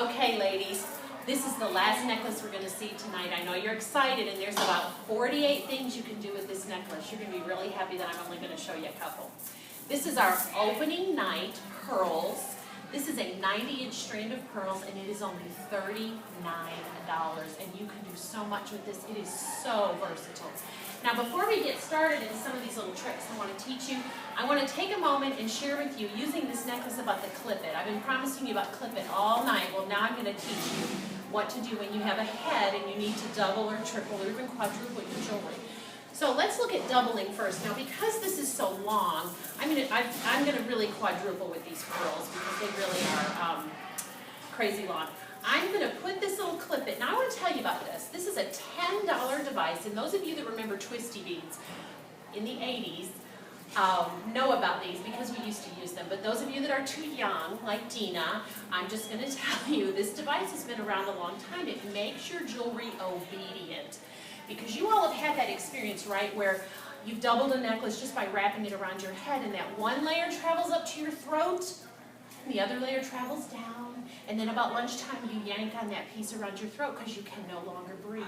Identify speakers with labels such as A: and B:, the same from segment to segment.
A: Okay, ladies, this is the last necklace we're going to see tonight. I know you're excited, and there's about 48 things you can do with this necklace. You're going to be really happy that I'm only going to show you a couple. This is our opening night pearls. This is a 90-inch strand of pearls, and it is only $39, and you can do so much with this. It is so versatile. Now, before we get started in some of these little tricks I want to teach you, I want to take a moment and share with you using this necklace about the clip it. I've been promising you about clip it all night. Well, now I'm going to teach you what to do when you have a head and you need to double or triple or even quadruple your jewelry. So let's look at doubling first. Now, because this is so long, I'm going to really quadruple with these pearls because they really are crazy long. I'm going to put this little clip it. Now I want to tell you about this. This is a $10 device, and those of you that remember twisty beads in the 80s know about these because we used to use them. But those of you that are too young, like Dina, I'm just going to tell you this device has been around a long time. It makes your jewelry obedient. Because you all have had that experience, right, where you've doubled a necklace just by wrapping it around your head, and that one layer travels up to your throat, and the other layer travels down, and then about lunchtime you yank on that piece around your throat because you can no longer breathe.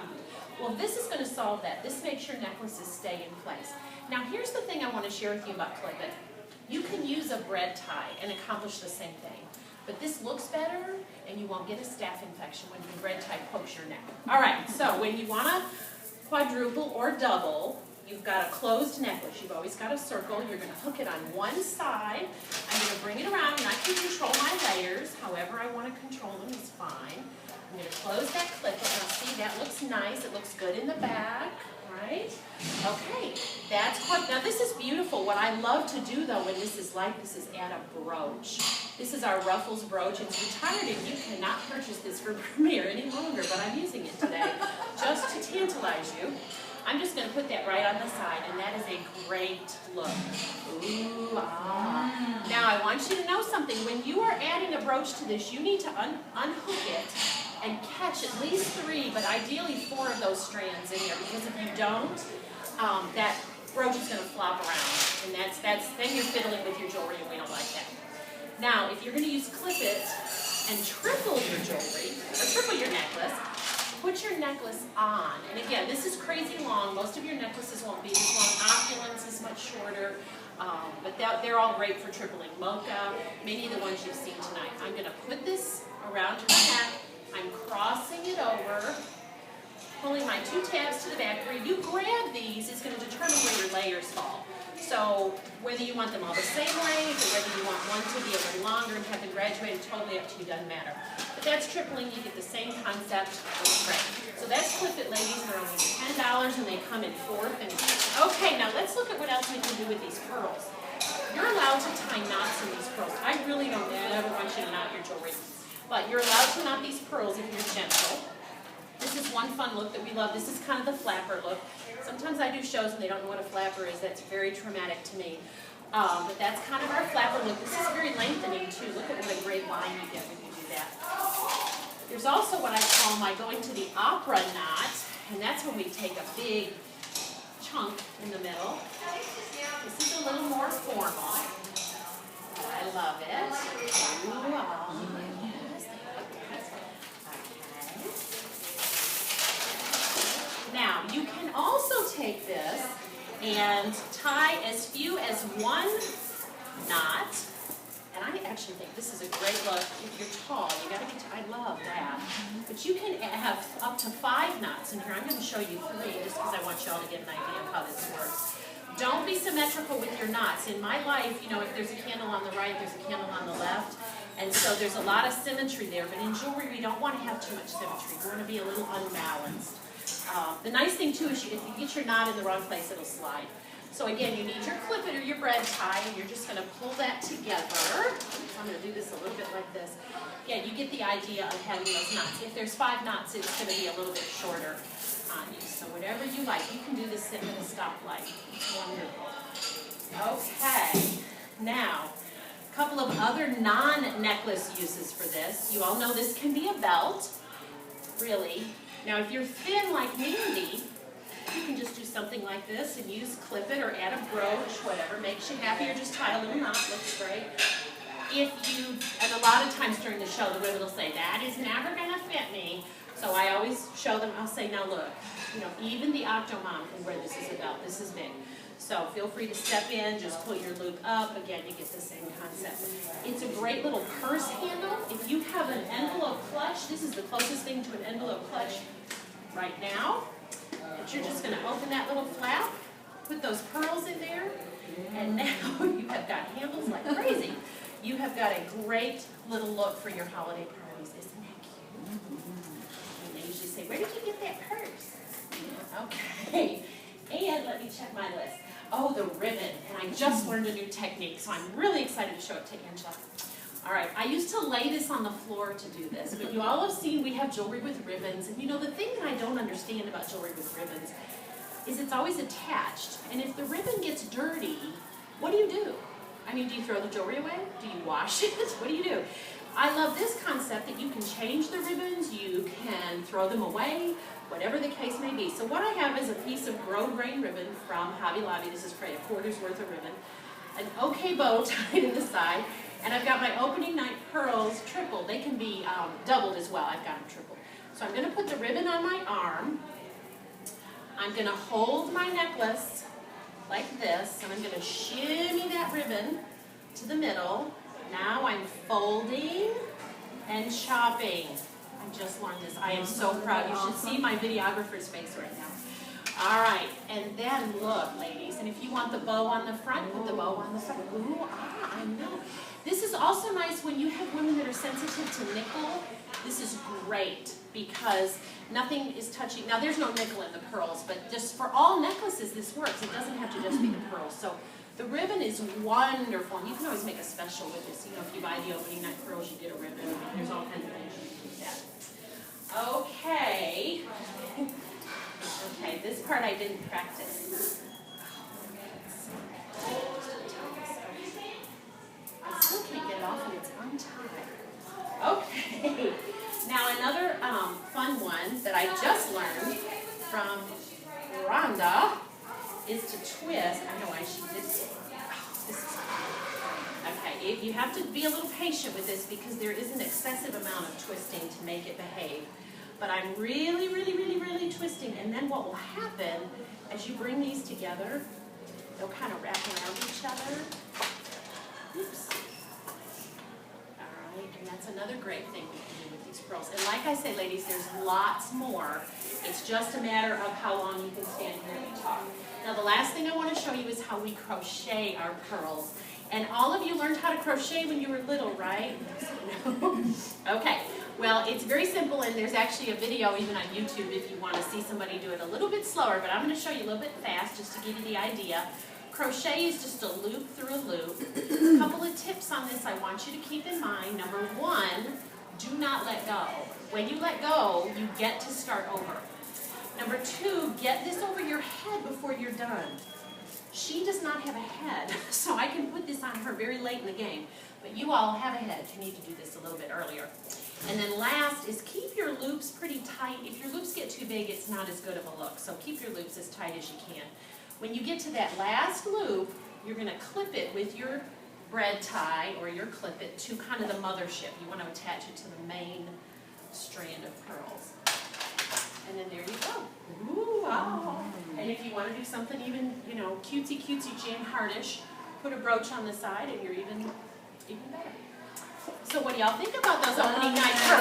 A: Well, this is going to solve that. This makes your necklaces stay in place. Now, here's the thing I want to share with you about clip it. You can use a bread tie and accomplish the same thing. But this looks better, and you won't get a staph infection when the bread tie pokes your neck. All right, so when you want to quadruple or double, you've got a closed necklace. You've always got a circle. You're going to hook it on one side. I'm going to bring it around, and I can control my layers. However I want to control them is fine. I'm going to close that clip. Now see, that looks nice. It looks good in the back, right? Okay, now this is beautiful. What I love to do, though, when this is like this is add a brooch. This is our Ruffles brooch. It's retired, and you cannot purchase this for Premier any longer, but I'm using it today just to tantalize you. I'm just going to put that right on the side, and that is a great look. Ooh, ah. Now, I want you to know something. When you are adding a brooch to this, you need to unhook it and catch at least 3, but ideally 4 of those strands in there, because if you don't, that brooch is going to flop around, and then you're fiddling with your jewelry, and we don't like that. Now, if you're going to use clip it and triple your jewelry, or triple your necklace, put your necklace on. And again, this is crazy long. Most of your necklaces won't be this long. Opulence is much shorter, but they're all great for tripling. Mocha, many of the ones you've seen tonight. I'm going to put this around your neck. I'm crossing it over, pulling my 2 tabs to the back. Where you grab these is going to determine where your layers fall. So whether you want them all the same length or whether you want one to be a little longer and have them graduated, totally up to you, doesn't matter. But that's tripling, you get the same concept. It's great. So that's clip it, ladies. They're only $10 and they come in 4 finishes. Okay, now let's look at what else we can do with these pearls. You're allowed to tie knots in these pearls. I really don't ever want you to knot your jewelry. But you're allowed to knot these pearls if you're gentle. This is one fun look that we love. This is kind of the flapper look. Sometimes I do shows and they don't know what a flapper is. That's very traumatic to me. But that's kind of our flapper look. This is very lengthening too. Look at what a great line you get when you do that. There's also what I call my going to the opera knot, and that's when we take a big chunk in the middle. This is a little more formal. I love it. Ooh, now, you can also take this and tie as few as 1 knot. And I actually think this is a great look. If you're tall, you got to get to, I love that. But you can have up to 5 knots in here. I'm going to show you 3 just because I want you all to get an idea of how this works. Don't be symmetrical with your knots. In my life, you know, if there's a candle on the right, there's a candle on the left. And so there's a lot of symmetry there. But in jewelry, we don't want to have too much symmetry. We want to be a little unbalanced. The nice thing, too, is if you get your knot in the wrong place, it'll slide. So, again, you need your clip it or your bread tie, and you're just going to pull that together. I'm going to do this a little bit like this. Yeah, you get the idea of having those knots. If there's 5 knots, it's going to be a little bit shorter on you. So whatever you like, you can do this sitting at a stoplight. It's wonderful. Okay. Now, a couple of other non-necklace uses for this. You all know this can be a belt, really. Now, if you're thin like Mandy, you can just do something like this and use clip it or add a brooch, whatever makes you happy, or just tie a little knot. Looks great. and a lot of times during the show, the women will say, that is never gonna fit me. So I always show them, I'll say, now look, even the Octomom can wear this as a belt. This is big. So feel free to step in, just put your loop up. Again, you get the same concept. It's a great little purse handle. If you have an envelope clutch, this is the closest thing to an envelope clutch right now. But you're just going to open that little flap, put those pearls in there, and now you have got handles like crazy. You have got a great little look for your holiday parties. Isn't that cute? And they usually say, where did you get that purse? Okay. And let me check my list. Oh, the ribbon. And I just learned a new technique, so I'm really excited to show it to Angela. All right, I used to lay this on the floor to do this, but you all have seen we have jewelry with ribbons. And the thing that I don't understand about jewelry with ribbons is it's always attached. And if the ribbon gets dirty, what do you do? I mean, do you throw the jewelry away? Do you wash it? What do you do? I love this concept that you can change the ribbons, you can throw them away, whatever the case may be. So what I have is a piece of grosgrain ribbon from Hobby Lobby. This is probably a quarter's worth of ribbon. An okay bow tied in the side. And I've got my opening night pearls triple. They can be doubled as well. I've got them triple. So I'm going to put the ribbon on my arm. I'm going to hold my necklace like this. And I'm going to shimmy that ribbon to the middle. Now I'm folding and chopping. I just learned this. I am so proud. You should see my videographer's face right now. All right, and then look, ladies, and if you want the bow on the front, put the bow on the front. Ooh, I know. This is also nice when you have women that are sensitive to nickel. This is great because nothing is touching. Now, there's no nickel in the pearls, but just for all necklaces, this works. It doesn't have to just be the pearls. So the ribbon is wonderful. You can always make a special with this. If you buy the opening night pearls, you get a ribbon. I mean, there's all kinds of things you can do with that. Okay. Okay, this part I didn't practice. I still can't get it off and it's untied. Okay. Now another fun one that I just learned from Rhonda is to twist. I know why she did this. This is okay. You have to be a little patient with this because there is an excessive amount of twisting to make it behave. But I'm really, really, really, really twisting. And then what will happen as you bring these together, they'll kind of wrap around each other. Oops. All right, and that's another great thing we can do with these pearls. And like I say, ladies, there's lots more. It's just a matter of how long you can stand here and talk. Now, the last thing I want to show you is how we crochet our pearls. And all of you learned how to crochet when you were little, right? No? Okay. Well, it's very simple, and there's actually a video even on YouTube if you want to see somebody do it a little bit slower, but I'm going to show you a little bit fast just to give you the idea. Crochet is just a loop through a loop. A couple of tips on this I want you to keep in mind. Number one, do not let go. When you let go, you get to start over. Number two, get this over your head before you're done. She does not have a head, so I can put this on her very late in the game. But you all have a head. You need to do this a little bit earlier. And then last is keep your loops pretty tight. If your loops get too big, it's not as good of a look. So keep your loops as tight as you can. When you get to that last loop, you're going to clip it with your bread tie or your clip it to kind of the mothership. You want to attach it to the main strand of pearls. And then there you go. Ooh, wow. And if you want to do something even, cutesy Jan Hardish, put a brooch on the side and you're even better. So what do y'all think about those opening night pearls?